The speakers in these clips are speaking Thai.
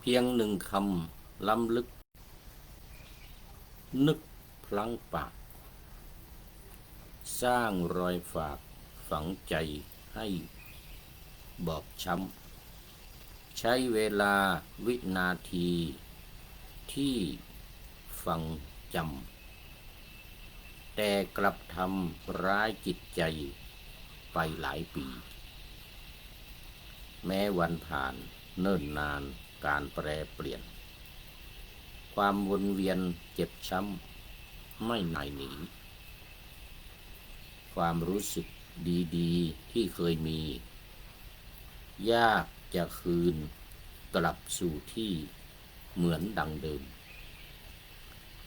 พียงหนึ่งคำล้ำลึกนึกพลั้งปากสร้างรอยฝากฝังใจให้บอบช้ำใช้เวลาวินาทีที่ฟังจำแต่กลับทำร้ายจิตใจไปหลายปีแม้วันผ่านเนิ่นนานการแปรเปลี่ยนความวนเวียนเจ็บช้ำไม่หน่ายหนีความรู้สึกดีๆที่เคยมียากจะคืนกลับสู่ที่เหมือนดังเดิม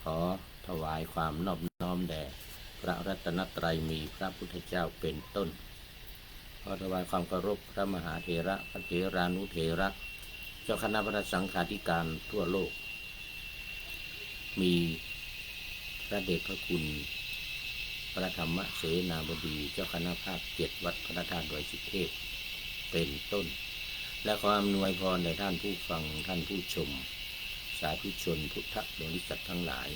ขอถวายความนอบน้อมแด่พระรัตนตรัยมีพระพุทธเจ้าเป็นต้นขอถวายความเคารพพระมหาเถระพระเถรานุเถระเจ้าคณะพระสังฆาธิการทั่วโลกมีพระเดชพระคุณพระธรรมเสนาบดีเจ้าคณะภาค7วัดพระธาตุดอยสุเทพเป็นต้นและขออำนวยพรแด่ท่านผู้ฟังท่านผู้ชมสาธุชนพุทธบริษัททั้งหลาย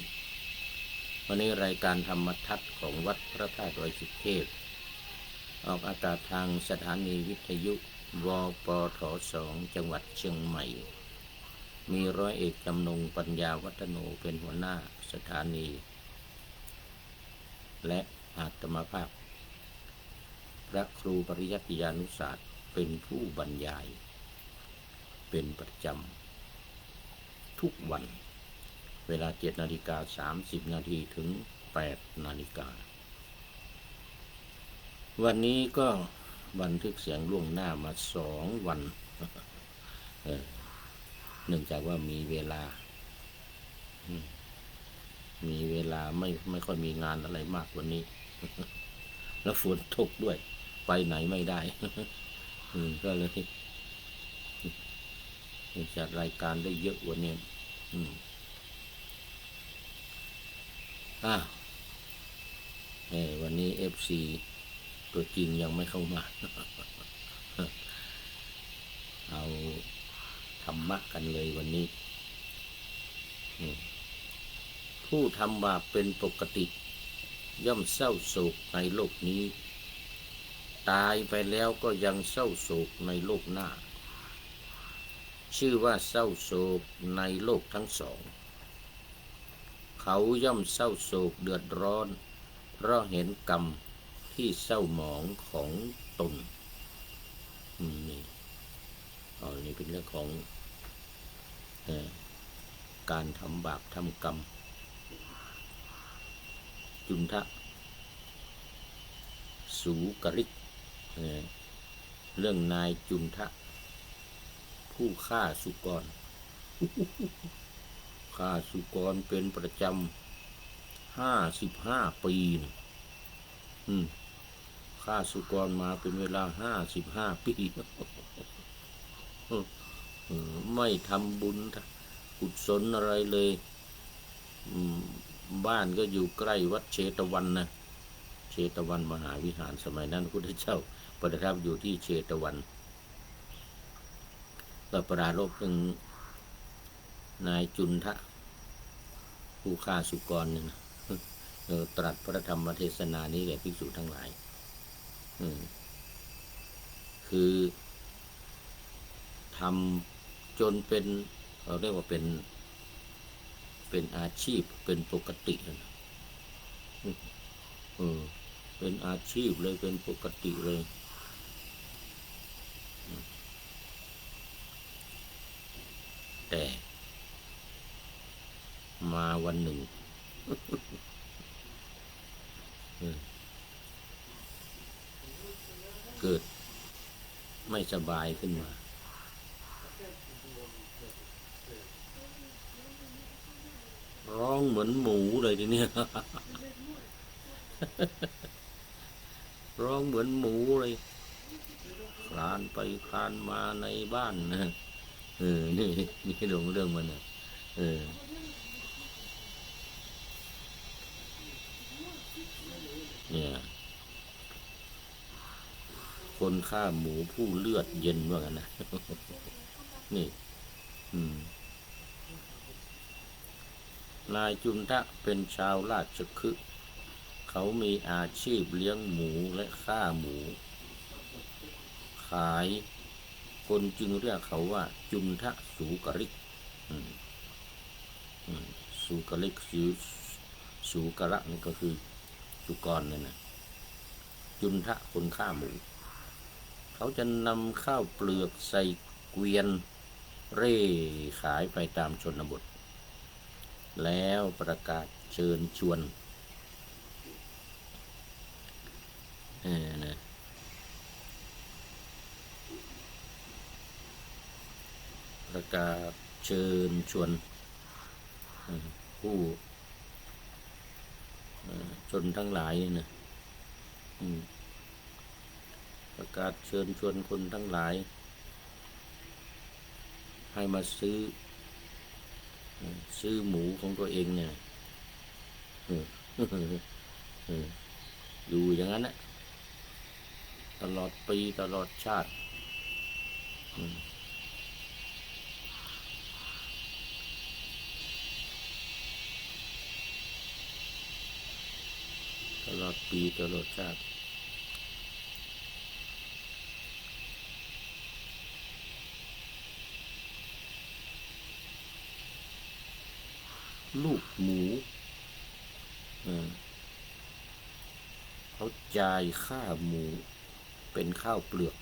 วันนี้รายการธรรมทัศน์ของวัดพระธาตุดอยสุเทพออกอากาศทางสถานีวิทยุวปท2จังหวัดเชียงใหม่มีร้อยเอกจำนงปัญญาวัฒโนเป็นหัวหน้าสถานีและอาตมาภาพพระครูปริยัติยานุศาสตร์เป็นผู้บรรยายเป็นประจำทุกวันเวลา 7:30 นาทีถึง 8 นาฬิกาวันนี้ก็บันทึกเสียงล่วงหน้ามา2 วันเนื่องจากว่ามีเวลาไม่ค่อยมีงานอะไรมากวันนี้แล้วฝนตกด้วยไปไหนไม่ได้ก็เลยจัดรายการได้เยอะวันนี้วันนี้ FC ตัวจริงยังไม่เข้ามาเอาธรรมะกันเลยวันนี้ผู้ทำบาปเป็นปกติย่อมเศร้าโศกในโลกนี้ตายไปแล้วก็ยังเศร้าโศกในโลกหน้าชื่อว่าเศร้าโศกในโลกทั้งสองเขาย่อมเศร้าโศกเดือดร้อนเพราะเห็นกรรมที่เศร้าหมองของตนนี่เป็นเรื่องของการทำบาปทำกรรมจุนทะสูกริกเรื่องนายจุนทะผู้ฆ่าสุกรฆ่าสุกรเป็นประจำ55 ปีฆ่าสุกรมาเป็นเวลา55 ปีไม่ทำบุญกุศลอะไรเลยบ้านก็อยู่ใกล้วัดเชตวันนะเชตวันมหาวิหารสมัยนั้นพระพุทธเจ้าประทับอยู่ที่เชตวันก็ปรารภถึงนายจุนทะผู้ฆ่าสุกรเนี่ยนะตรัสพระธรรมเทศนานี้แก่ภิกษุทั้งหลายคือทำจนเป็นเราเรียกว่าเป็นอาชีพเป็นปกติเป็นอาชีพเลยเป็นปกติเลยแต่มาวันหนึ่งเกิดไม่สบายขึ้นมาร้องเหมือนหมูเลยทีนี้ร้องเหมือนหมูเลยคลานไปคลานมาในบ้านนะนี่เรื่องมันนะเนี่ยคนฆ่าหมูผู้เลือดเย็นว่ากันนะนี่ นายจุนทะเป็นชาวราชคฤห์เขามีอาชีพเลี้ยงหมูและฆ่าหมูขายคนจึงเรียกเขาว่าจุนทะสูกริกสูกริกสูกระนี่ก็คือสุกรนั่นนะจุนทะคนฆ่าหมูเขาจะนำข้าวเปลือกใส่เกวียนเร่ขายไปตามชนบทแล้วประกาศเชิญชวนนะประกาศเชิญชวนผู้ชนทั้งหลายนะประกาศเชิญชวนคนทั้งหลายให้มาซื้อหมูของตัวเองเนี่ยอยู่อย่างนั้นนะตลอดปีตลอดชาติตลอดปีตลอดชาติลูกหมูเขาจ่ายค่าหมูเป็นข้าวเปลือก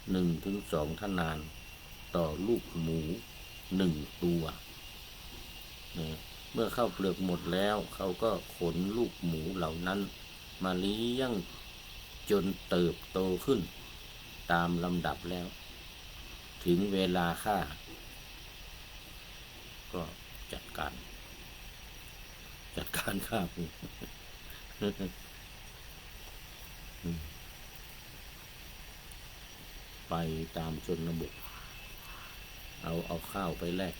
1-2 ทนานต่อลูกหมู1 ตัวเมื่อข้าวเปลือกหมดแล้วเขาก็ขนลูกหมูเหล่านั้นมาเลี้ยงจนเติบโตขึ้นตามลำดับแล้วถึงเวลาฆ่าก็จัดการฆ่าหมูไปตามชนบทเอาข้าวไปแลก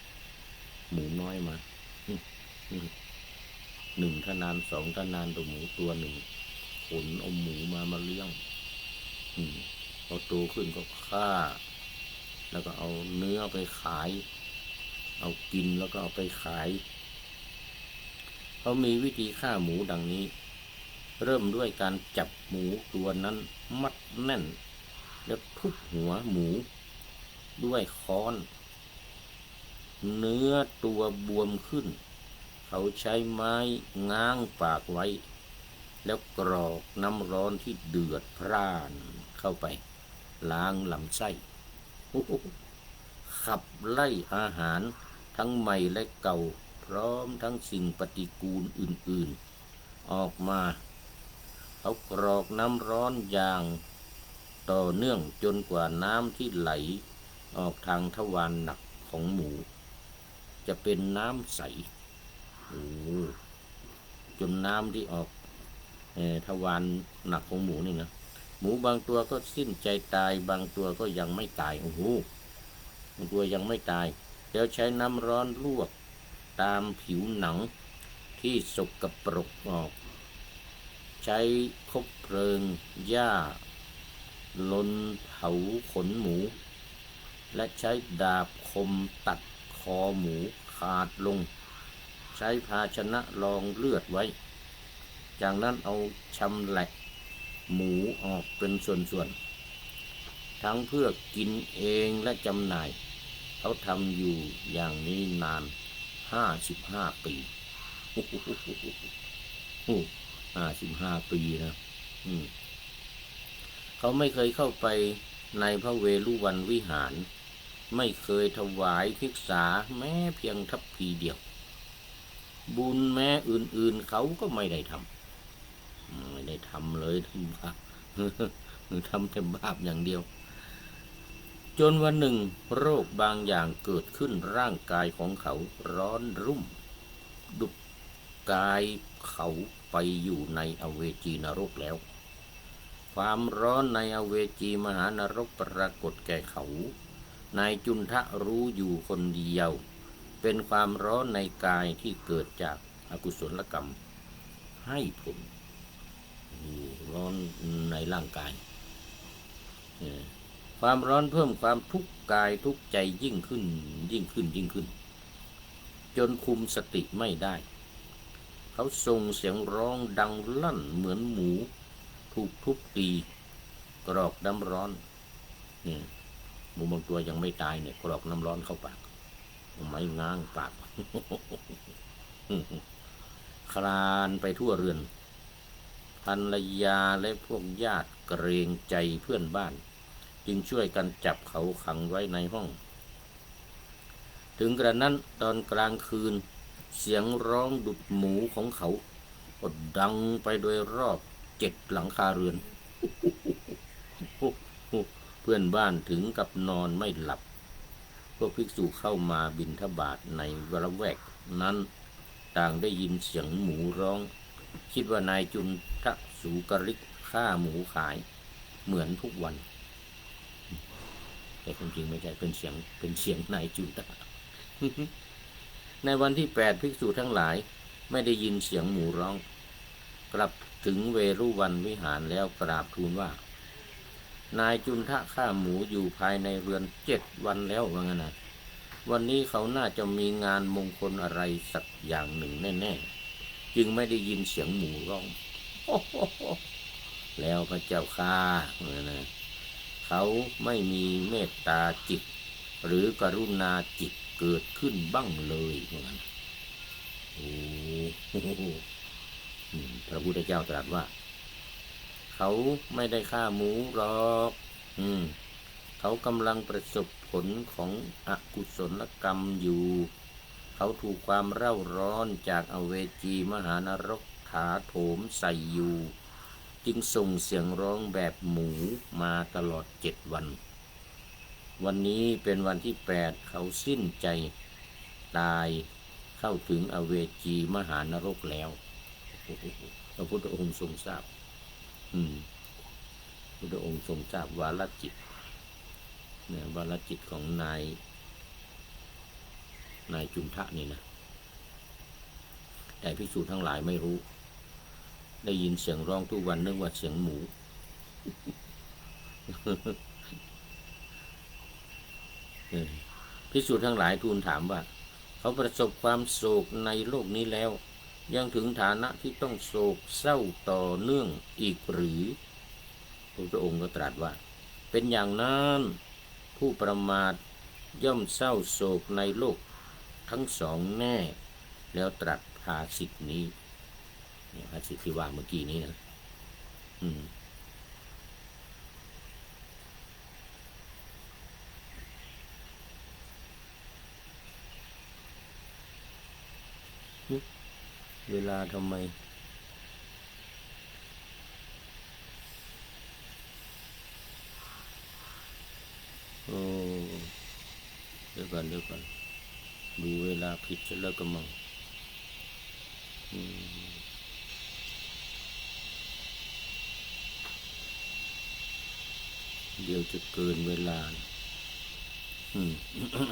หมูน้อยมา1 ทนาน 2 ทนานตัวหมูตัวหนึ่งขนเอาหมูมาเลี้ยงพอโตขึ้นก็ฆ่าแล้วก็เอาเนื้อไปขายเอากินแล้วก็เอาไปขายเขามีวิธีฆ่าหมูดังนี้เริ่มด้วยการจับหมูตัวนั้นมัดแน่นแล้วทุบหัวหมูด้วยค้อนเนื้อตัวบวมขึ้นเขาใช้ไม้ง้างปากไว้แล้วกรอกน้ำร้อนที่เดือดพร่านเข้าไปล้างลำไส้ขับไล่อาหารทั้งใหม่และเก่าพร้อมทั้งสิ่งปฏิกูลอื่นๆออกมาเขากรอกน้ำร้อนอย่างต่อเนื่องจนกว่าน้ำที่ไหลออกทางทวารหนักของหมูจะเป็นน้ำใสจนน้ำที่ออกทวารหนักของหมูนี่นะหมูบางตัวก็สิ้นใจตายบางตัวก็ยังไม่ตายบางตัวยังไม่ตายแล้วใช้น้ำร้อนลวกตามผิวหนังที่สกปรกออกใช้คบเพลิงหญ้าลนเผาขนหมูและใช้ดาบคมตัดคอหมูขาดลงใช้ภาชนะรองเลือดไว้จากนั้นเอาชำแหละหมูออกเป็นส่วนๆทั้งเพื่อกินเองและจำหน่ายเขาทำอยู่อย่างนี้นาน55 ปี55 ปีนะเขาไม่เคยเข้าไปในพระเวฬุวันวิหารไม่เคยถวายภิกษาแม้เพียงทัพพีเดียวบุญแม้อื่นๆเขาก็ไม่ได้ทำเลยทำบาปทำแต่บาปอย่างเดียวจนวันหนึ่งโรคบางอย่างเกิดขึ้นร่างกายของเขาร้อนรุ่มดุบกายเขาไปอยู่ในอเวจีนรกแล้วความร้อนในอเวจีมหานรกปรากฏแก่เขานายจุนทะรู้อยู่คนเดียวเป็นความร้อนในกายที่เกิดจากอกุศลกรรมให้ผลร้อนในร่างกาย ความร้อนเพิ่มความทุกข์กายทุกข์ใจยิ่งขึ้นจนคุมสติไม่ได้เขาส่งเสียงร้องดังลั่นเหมือนหมูถูกทุบตีกรอกน้ำร้อนนี่หมูบางตัวยังไม่ตายเนี่ยกรอกน้ำร้อนเข้าปากไม้ง้างปาก คลานไปทั่วเรือนภรรยาและพวกญาติเกรงใจเพื่อนบ้านจึงช่วยกันจับเขาขังไว้ในห้องถึงกระนั้นตอนกลางคืนเสียงร้องดุดหมูของเขาก็ดังไปโดยรอบ7 หลังคาเรือน เพื่อนบ้านถึงกับนอนไม่หลับพวกภิกษุเข้ามาบิณฑบาตในละแวกนั้นต่างได้ยินเสียงหมูร้องคิดว่านายจุนทะสูกริกฆ่าหมูขายเหมือนทุกวันแต่ความจริงไม่ใช่เป็นเสียงนายจุนทะ ในวันที่8ภิกษุทั้งหลายไม่ได้ยินเสียงหมูร้องกลับถึงเวรุวันวิหารแล้วกราบทูลว่านายจุนทะฆ่าหมูอยู่ภายในเรือน7 วันแล้วว่างั้นนะวันนี้เขาน่าจะมีงานมงคลอะไรสักอย่างหนึ่งแน่ๆจึงไม่ได้ยินเสียงหมูร้อง แล้วพระเจ้าข้านะเขาไม่มีเมตตาจิตหรือกรุณาจิตเกิดขึ้นบ้างเลยว่างั้นโอ้พระพุทธเจ้าตรัสว่าเขาไม่ได้ฆ่าหมูหรอกเขากำลังประสบผลของอกุศลกรรมอยู่เขาถูกความเร่าร้อนจากอเวจีมหานรกถาโถมใส่อยู่จึงส่งเสียงร้องแบบหมูมาตลอด7 วันวันนี้เป็นวันที่8เขาสิ้นใจตายเข้าถึงอเวจีมหานรกแล้วพระพุทธองค์ทรงทราบพระพุทธองค์ทรงทราบวาลจิตเนี่ยวาลจิตของนายจุนทะนี่นะแต่ภิกษุทั้งหลายไม่รู้ได้ยินเสียงร้องทุกวันนึกว่าเสียงหมูภิกษุทั้งหลายทูลถามว่าเขาประสบความโศกในโลกนี้แล้วยังถึงฐานะที่ต้องโศกเศร้าต่อเนื่องอีกหรือพระองค์ก็ตรัสว่าเป็นอย่างนั้นผู้ประมาทย่อมเศร้าโศกในโลกทั้งสองแน่แล้วตรัสภาษิตนี้ภาษิตที่ว่าเมื่อกี้นี้นะเวลาทำไมเดี๋ยวก่อนดูเวลาผิดแล้วก็มั่งเดี๋ยวจะเกินเวลา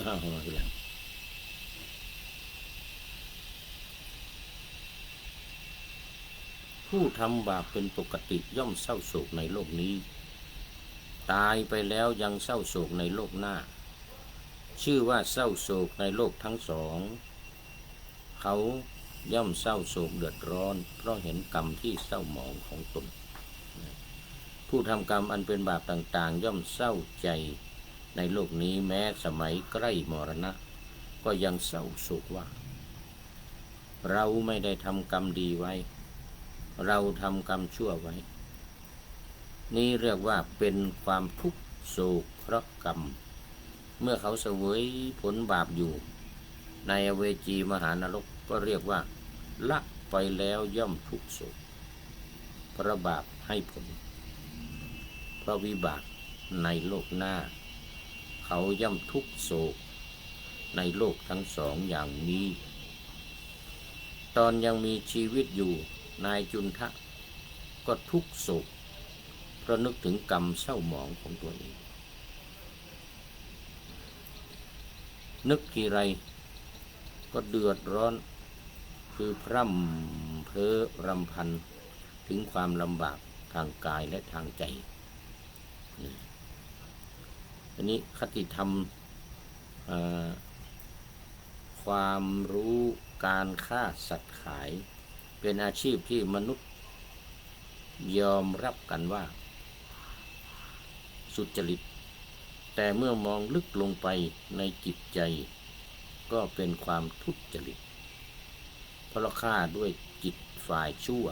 เอาแล้วผู้ทำบาปเป็นปกติย่อมเศร้าโศกในโลกนี้ตายไปแล้วยังเศร้าโศกในโลกหน้าชื่อว่าเศร้าโศกในโลกทั้งสองเขาย่อมเศร้าโศกเดือดร้อนเพราะเห็นกรรมที่เศร้าหมองของตนผู้ทำกรรมอันเป็นบาปต่างๆย่อมเศร้าใจในโลกนี้แม้สมัยใกล้มรณะก็ยังเศร้าโศกว่าเราไม่ได้ทำกรรมดีไว้เราทำกรรมชั่วไว้นี่เรียกว่าเป็นความทุกข์โศกเพราะกรรมเมื่อเขาเสวยผลบาปอยู่ในอเวจีมหานรกก็เรียกว่าละไปแล้วย่อมทุกข์โศกเพราะบาปให้ผลเพราะวิบากในโลกหน้าเขาย่อมทุกข์โศกในโลกทั้งสองอย่างนี้ตอนยังมีชีวิตอยู่นายจุนทะก็ทุกข์โศกเพราะนึกถึงกรรมเศร้าหมองของตัวเองนึกทีไรก็เดือดร้อนคือพร่ำเพ้อรำพันถึงความลำบากทางกายและทางใจ อันนี้คติธรรมความรู้การฆ่าสัตว์ขายเป็นอาชีพที่มนุษย์ยอมรับกันว่าสุจริตแต่เมื่อมองลึกลงไปในจิตใจก็เป็นความทุจริตเพราะฆ่าด้วยจิตฝ่ายชั่ว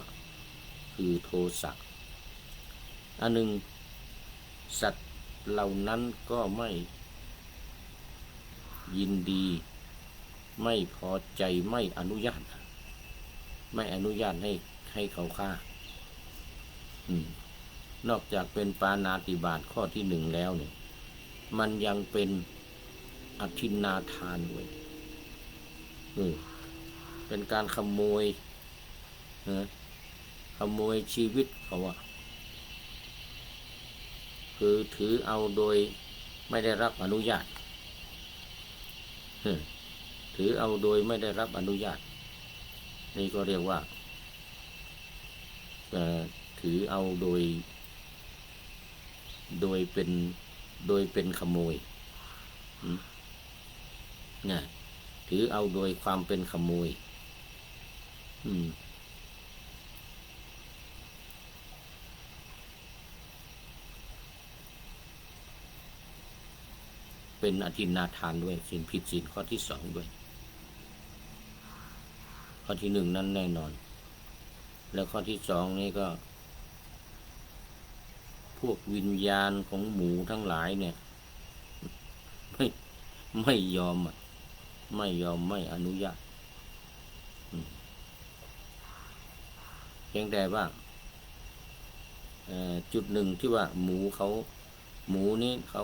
คือโทสะอันหนึ่งสัตว์เหล่านั้นก็ไม่ยินดีไม่พอใจไม่อนุญาตให้เขาฆ่านอกจากเป็นปาณาติบาตข้อที่หนึ่งแล้วเนี่ยมันยังเป็นอทินนาทานด้วยเป็นการขโมยชีวิตเขาอะคือถือเอาโดยไม่ได้รับอนุญาตถือเอาโดยไม่ได้รับอนุญาตนี่ก็เรียกว่าถือเอาโดยเป็นขโมยนะถือเอาโดยความเป็นขโมยเป็นอทินนาทานด้วยศีลผิดศีลข้อที่สองด้วยข้อที่หนึ่งนั้นแน่นอนแล้วข้อที่สองนี่ก็พวกวิญญาณของหมูทั้งหลายเนี่ยไม่ยอมไม่อนุญาตเพียงแต่ว่าจุดหนึ่งที่ว่าหมูนี้เขา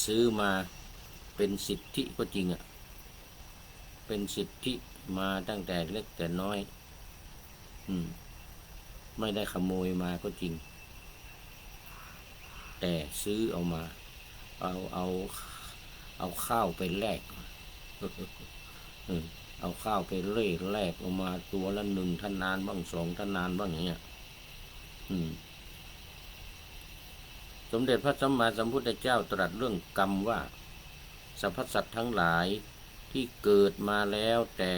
ซื้อมาเป็นสิทธิก็จริงอะเป็นสิทธิมาตั้งแต่เล็กแต่น้อยไม่ได้ขโมยมาก็จริงแต่ซื้อเอามาเอาข้าวไปแลกเอาข้าวไปแลกออกมาตัวละ1 ธนานบ้าง2 ธนานบ้างอย่างเงี้ยสมเด็จพระสัมมาสัมพุทธเจ้าตรัสเรื่องกรรมว่าสรรพสัตว์ทั้งหลายที่เกิดมาแล้วแต่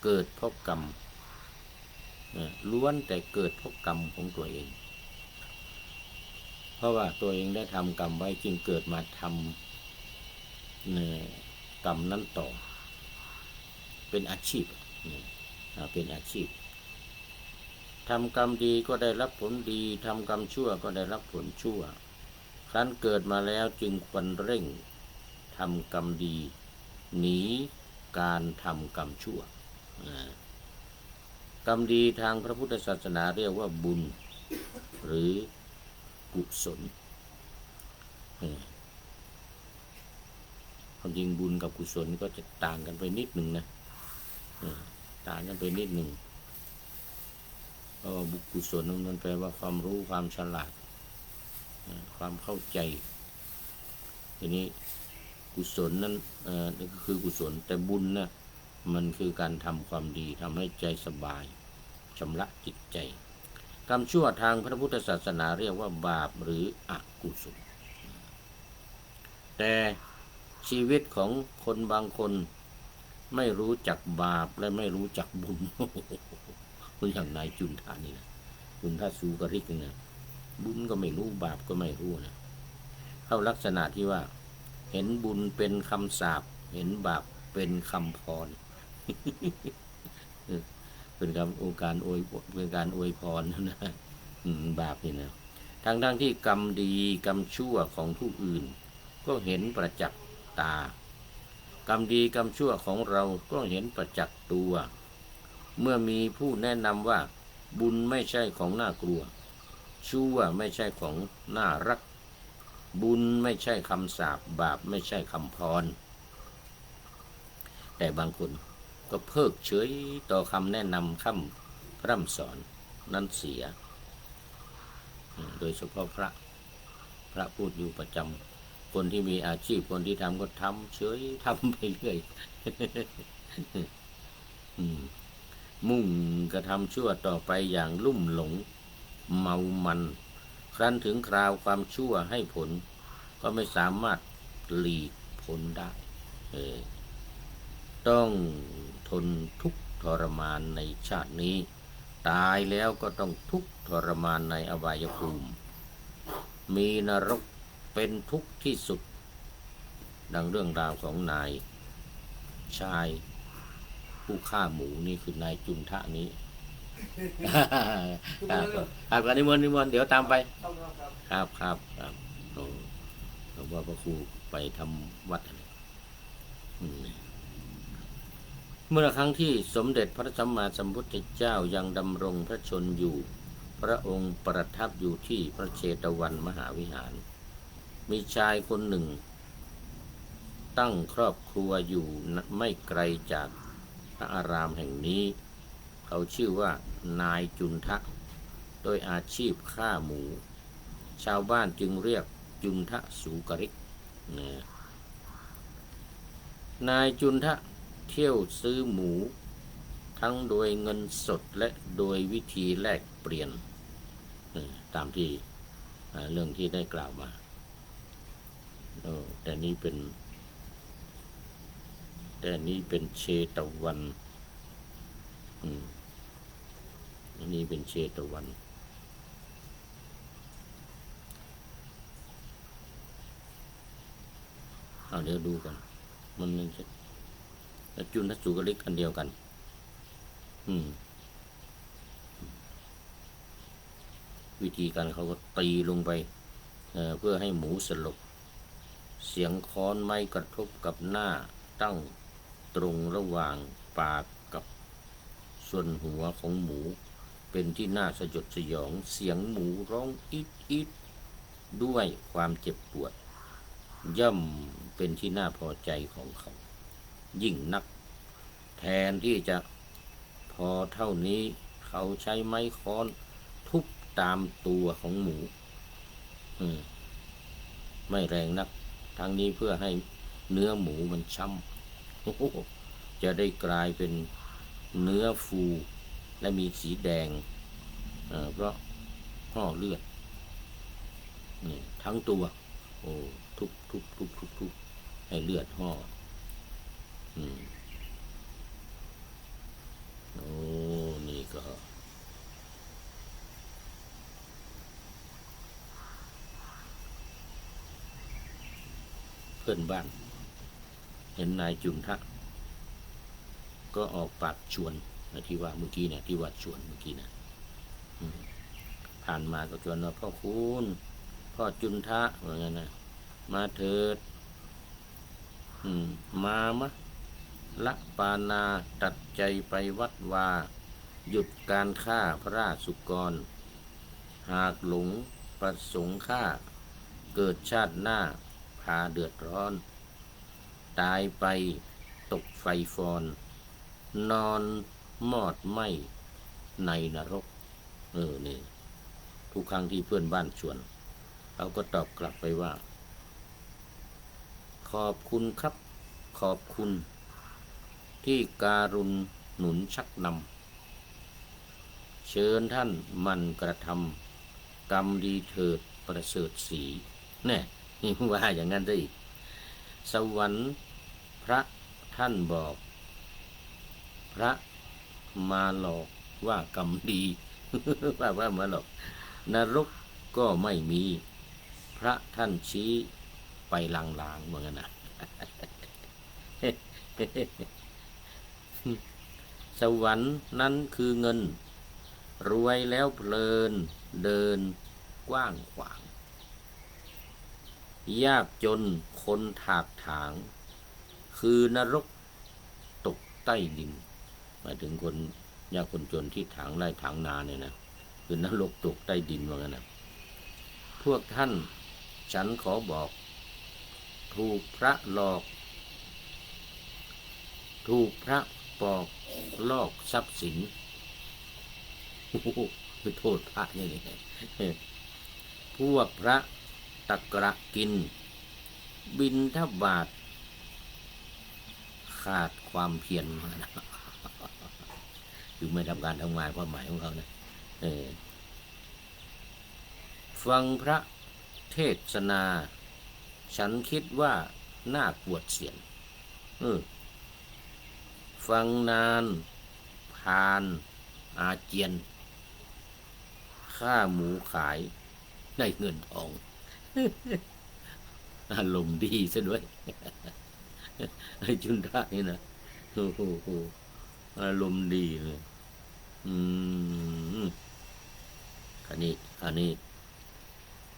เกิดเพราะกรรมล้วนแต่เกิดเพราะกรรมของตัวเองเพราะว่าตัวเองได้ทำกรรมไว้จึงเกิดมาทำกรรมนั้นต่อเป็นอาชีพเป็นอาชีพทำกรรมดีก็ได้รับผลดีทำกรรมชั่วก็ได้รับผลชั่วครั้นเกิดมาแล้วจึงควรเร่งทำกรรมดีหนีการทำกรรมชั่วกรรมดีทางพระพุทธศาสนาเรียกว่าบุญหรือกุศลความจริงบุญกับกุศลก็จะต่างกันไปนิดหนึ่งนะต่างกันไปนิดหนึ่งเพราะว่าบุญกุศลมันแปลว่าความรู้ความฉลาดความเข้าใจทีนี้กุศลนั้นนี่ก็คือกุศลแต่บุญน่ะมันคือการทำความดีทำให้ใจสบายชำระจิตใจกรรมชั่วทางพระพุทธศาสนาเรียกว่าบาปหรืออกุศลแต่ชีวิตของคนบางคนไม่รู้จักบาปและไม่รู้จักบุญคนอย่างนายจุนทานี่นะจุนทาสูกริกนะบุญก็ไม่รู้บาปก็ไม่รู้นะเข้าลักษณะที่ว่าเห็นบุญเป็นคำสาปเห็นบาปเป็นคำพรเป็นการอวยพรนะบาปนี่นะทั้งที่กรรมดีกรรมชั่วของผู้อื่นก็เห็นประจักษ์ตากรรมดีกรรมชั่วของเราก็เห็นประจักษ์ตัวเมื่อมีผู้แนะนำว่าบุญไม่ใช่ของน่ากลัวชั่วไม่ใช่ของน่ารักบุญไม่ใช่คำสาปบาปไม่ใช่คำพรแต่บางคนก็เพิกเฉยต่อคำแนะนำคำพร่ำสอนนั้นเสียโดยเฉพาะพระพูดอยู่ประจำคนที่มีอาชีพคนที่ทำก็ทำเฉยทำไปเรื่อยมุ่งกระทำชั่วต่อไปอย่างลุ่มหลงเมามัน ครั้นถึงคราวความชั่วให้ผลก็ไม่สามารถหลีกพ้นได้ต้องทนทุกข์ทรมานในชาตินี้ตายแล้วก็ต้องทุกข์ทรมานในอบายภูมิมีนรกเป็นทุกข์ที่สุดดังเรื่องราวของนายชายผู้ฆ่าหมูนี่คือนายจุนทะนี้ครับนิมนต์เดี๋ยวตามไปครับหลวงพ่อพระครูไปทำวัดเมื่อครั้งที่สมเด็จพระสัมมาสัมพุทธเจ้ายังดำรงพระชนอยู่พระองค์ประทับอยู่ที่พระเชตวันมหาวิหารมีชายคนหนึ่งตั้งครอบครัวอยู่ไม่ไกลจากพระอารามแห่งนี้เขาชื่อว่านายจุนทะโดยอาชีพฆ่าหมูชาวบ้านจึงเรียกจุนทะสูกริกนายจุนทะเที่ยวซื้อหมูทั้งโดยเงินสดและโดยวิธีแลกเปลี่ยนตามที่เรื่องที่ได้กล่าวมาแต่นี้เป็นเชตวันอันนี้เป็นเชตวันเดี๋ยวดูกันมันจุนทสุกริกอันเดียวกันวิธีการเขาก็ตีลงไปเพื่อให้หมูสลบเสียงค้อนไม้กระทบกับหน้าตั้งตรงระหว่างปากกับส่วนหัวของหมูเป็นที่น่าสยดสยองเสียงหมูร้องอิดด้วยความเจ็บปวดย่อมเป็นที่น่าพอใจของเขายิ่งนักแทนที่จะพอเท่านี้เขาใช้ไม้ค้อนทุบตามตัวของหมูไม่แรงนักทั้งนี้เพื่อให้เนื้อหมูมันช้ำจะได้กลายเป็นเนื้อฟูและมีสีแดงเพราะห่อเลือดทั้งตัวทุบให้เลือดห่อนี่ก็เพื่อนบ้านเห็นนายจุนทะก็ออกปากชวนที่ว่าเมื่อกี้เนี่ยที่ว่าชวนเมื่อกี้นะผ่านมาก็ชวนว่าพ่อคุณพ่อจุนทะว่างั้นนะมาเถิดมามะละปานาตัดใจไปวัดวาหยุดการฆ่าพระราชสุกรหากหลงประสงค์ฆ่าเกิดชาติหน้าพาเดือดร้อนตายไปตกไฟฟอนนอนมอดไหม้ในนรกนี่ทุกครั้งที่เพื่อนบ้านชวนเขาก็ตอบกลับไปว่าขอบคุณครับขอบคุณที่การุณหนุนชักนำเชิญท่านมันกระทำกรรมดีเถิดประเสริฐศรีแน่นี่ว่าอย่างนั้นได้อีกสวรรค์พระท่านบอกพระมาหลอกว่ากรรมดี ว่ามาหลอกนรกก็ไม่มีพระท่านชี้ไปลางๆเหมือนกันนะ สวรรค์นั้นคือเงินรวยแล้วเพลินเดินกว้างขวางยากจนคนถากถางคือนรกตกใต้ดินหมายถึงคนยากคนจนที่ถางไร่ถางนาเนี่ยนะคือนรกตกใต้ดินว่างั้นนะพวกท่านฉันขอบอกถูกพระหลอกถูกพระปอกลอกทรัพย์สินคือโทษพระนี่พวกพระตะกระกินบิณฑบาตขาดความเพียรมานะคือไม่ทำการทำงานความหมายของเขานะ ฟังพระเทศนาฉันคิดว่าน่าปวดเสียนฟังนานพานอาเจียนค่าหมูขายได้เงินทอง อารมณ์ดีซะด้วย ไอ้จุนทะนี่นะโอ้โหอารมณ์ดีเลยอันนี้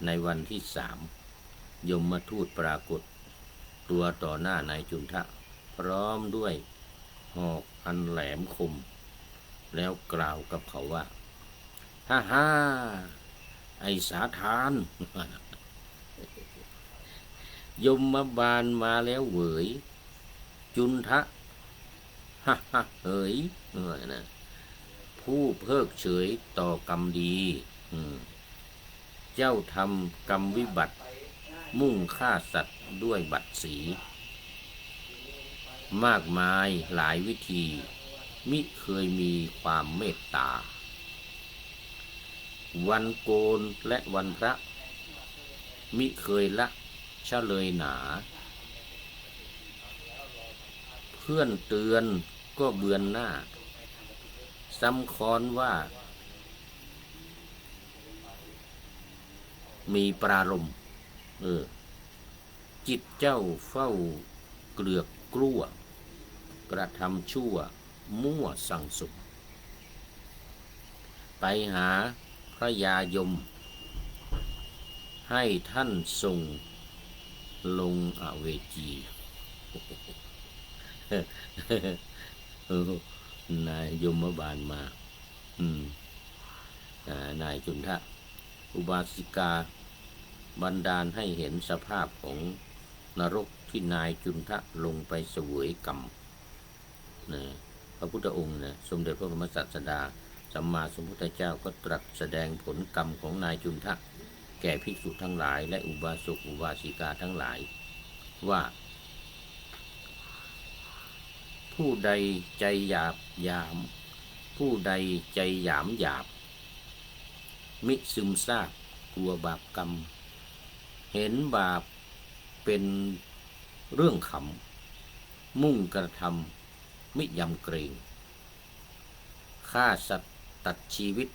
ในวันที่3ยมทูตปรากฏตัวต่อหน้านายจุนทะพร้อมด้วยหอกอันแหลมคมแล้วกล่าวกับเขาว่าฮ่าไอ้สาธาน ยมบาลมาแล้วเหวยจุนทะฮ่าเอ๋ยนะผู้เพิกเฉยต่อกรรมดีเจ้าทำกรรมวิบัติมุ่งฆ่าสัตว์ด้วยบัตรสีมากมายหลายวิธีมิเคยมีความเมตตาวันโกนและวันพระมิเคยละเฉลยหนาเพื่อนเตือนก็เบือนหน้าซ้ำค้อนว่ามีปรารมณ์จิตเจ้าเฝ้าเกลือกกลั้วกระทำชั่วมั่วสั่งสุมไปหาพระยายมให้ท่านทรงลงอเวจี นายยมบาลมานายจุนทะอุบาสิกาบันดาลให้เห็นสภาพของนรกที่นายจุนทะลงไปเสวยกรรมนะพระพุทธองค์นะสมเด็จพระบรมศาสดาสัมมาสัมพุทธเจ้าก็ตรัสแสดงผลกรรมของนายจุนทะแก่ภิกษุทั้งหลายและอุบาสกอุบาสิกาทั้งหลายว่าผู้ใดใจหยาบผู้ใดใจหยาบมิซึมซาบกลัวบาปกรรมเห็นบาปเป็นเรื่องขำมุ่งกระทำมิยำเกรงฆ่าสัตว์ตัดชีวิต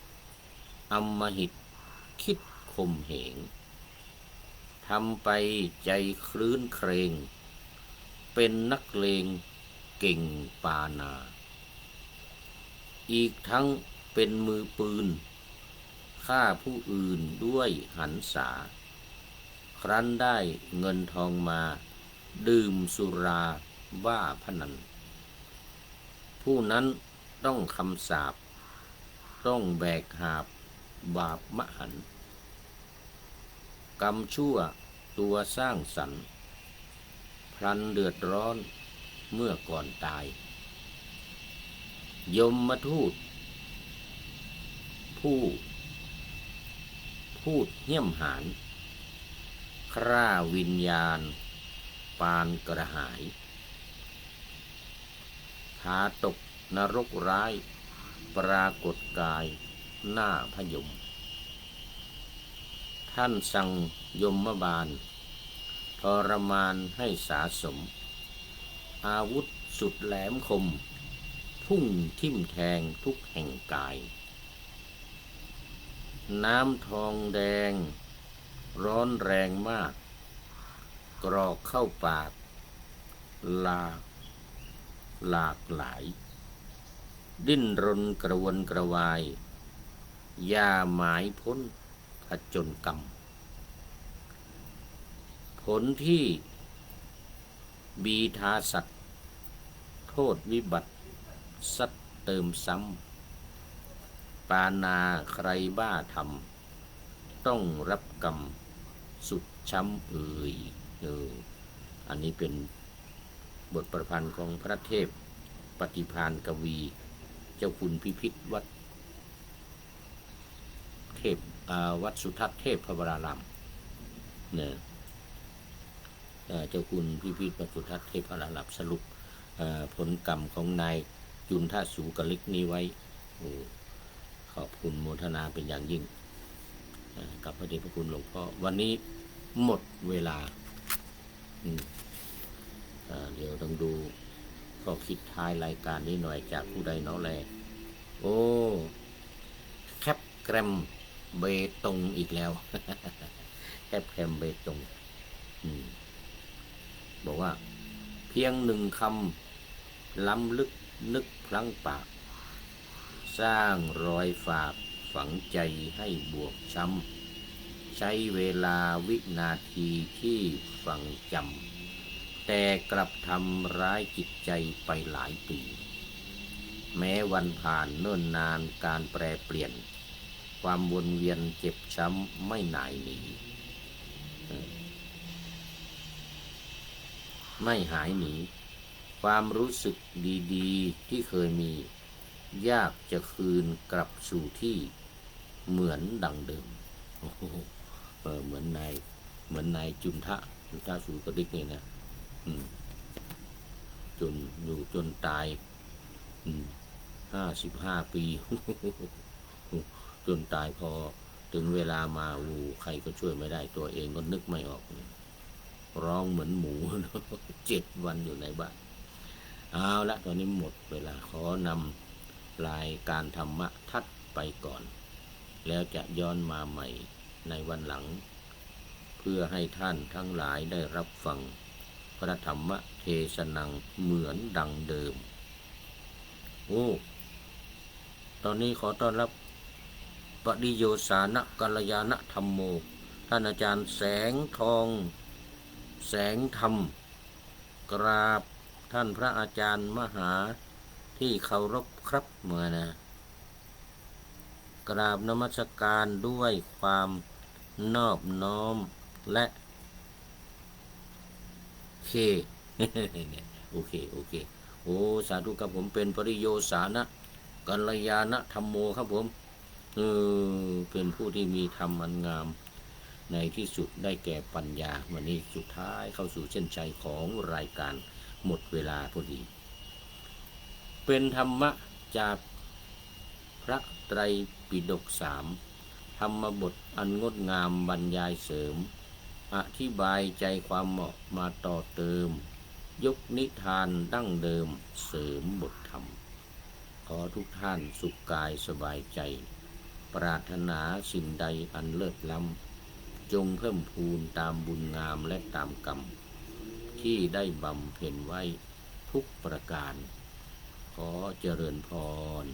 อำมหิตคิดข่มเหงทำไปใจคลื้นเครงเป็นนักเลงเก่งปานาอีกทั้งเป็นมือปืนฆ่าผู้อื่นด้วยหันษาครั้นได้เงินทองมาดื่มสุราบ้าพนันผู้นั้นต้องคำสาปต้องแบกหาบบาปมหันต์กรรมชั่วตัวสร้างสรรค์พลันเดือดร้อนเมื่อก่อนตายยมทูตผู้พูดเหี้ยมหาญฆ่าวิญญาณปานกระหายพาตกนรกร้ายปรากฏกายหน้าพยมท่านสั่งยมบาลทรมานให้สาสมอาวุธสุดแหลมคมพุ่งทิ่มแทงทุกแห่งกายน้ำทองแดงร้อนแรงมากกรอกเข้าปากหลากหลายดิ้นรนกระวนกระวายอย่าหมายพ้นผจญกรรมผลที่บีทาสัตว์โทษวิบัติสัตว์เติมซ้ำปานาใครบ้าทำต้องรับกรรมสุดช้ำอันนี้เป็นบทประพันธ์ของพระเทพปฏิภาณกวีเจ้าคุณพิพิธวัดเทพวัดสุทัศน์เทพพวรารามเนี่ยเจ้าคุณพิพิธวัดสุทัศน์เทพพวรารามสรุปผลกรรมของนายจุนทสุกลิกนี้ไว้ขอบคุณโมทนาเป็นอย่างยิ่ง กับพระเดชพระคุณหลวงพ่อวันนี้หมดเวลาเดี๋ยวต้องดูข้อคิดท้ายรายการนี้หน่อยจากผู้ใดเนาะแลโอ้แคปแกรมเบตงอีกแล้ว แคปแกรมเบตงบอกว่าเพียงหนึ่งคำล้ำลึกนึกพลั้งปากสร้างรอยฝากฝังใจให้บวกช้ำใช้เวลาวินาทีที่ฝังจำแต่กลับทำร้ายจิตใจไปหลายปีแม้วันผ่านเนิ่นนานการแปรเปลี่ยนความวนเวียนเจ็บช้ำไม่หน่ายหนีไม่หายหนีความรู้สึกดีๆที่เคยมียากจะคืนกลับสู่ที่เหมือนดังเดิมเหมือนนายจุนทะสูกดิกนี่นะจนอยู่จนตาย55 ปี จนตายพอถึงเวลามาใครก็ช่วยไม่ได้ตัวเองก็นึกไม่ออกร้องเหมือนหมู 7 วันอยู่ในบ้านเอาละตอนนี้หมดเวลาขอนำรายการธรรมะทัดไปก่อนแล้วจะย้อนมาใหม่ในวันหลังเพื่อให้ท่านทั้งหลายได้รับฟังพระธรรมเทศนังเหมือนดังเดิมตอนนี้ขอต้อนรับปฏิโยสานะกัลยาณธรรมโมท่านอาจารย์แสงทองแสงธรรมกราบท่านพระอาจารย์มหาที่เคารพครับเมื่อนะกราบนมัสการด้วยความนอบน้อมและโอเคสาธุครับผมเป็นปริโยสานะกัลยาณธรรมโมครับผมเป็นผู้ที่มีธรรมอันงามในที่สุดได้แก่ปัญญาวันนี้สุดท้ายเข้าสู่เส้นชัยของรายการหมดเวลาพอดีเป็นธรรมะจากพระไตรปิฎก3ธรรมบทอันงดงามบรรยายเสริมอธิบายใจความเหมาะมาต่อเติมยกนิทานดั้งเดิมเสริมบทธรรมขอทุกท่านสุขกายสบายใจปรารถนาสิ่งใดอันเลิศล้ำจงเพิ่มพูนตามบุญงามและตามกรรมที่ได้บำเพ็ญไว้ทุกประการขอเจริญพร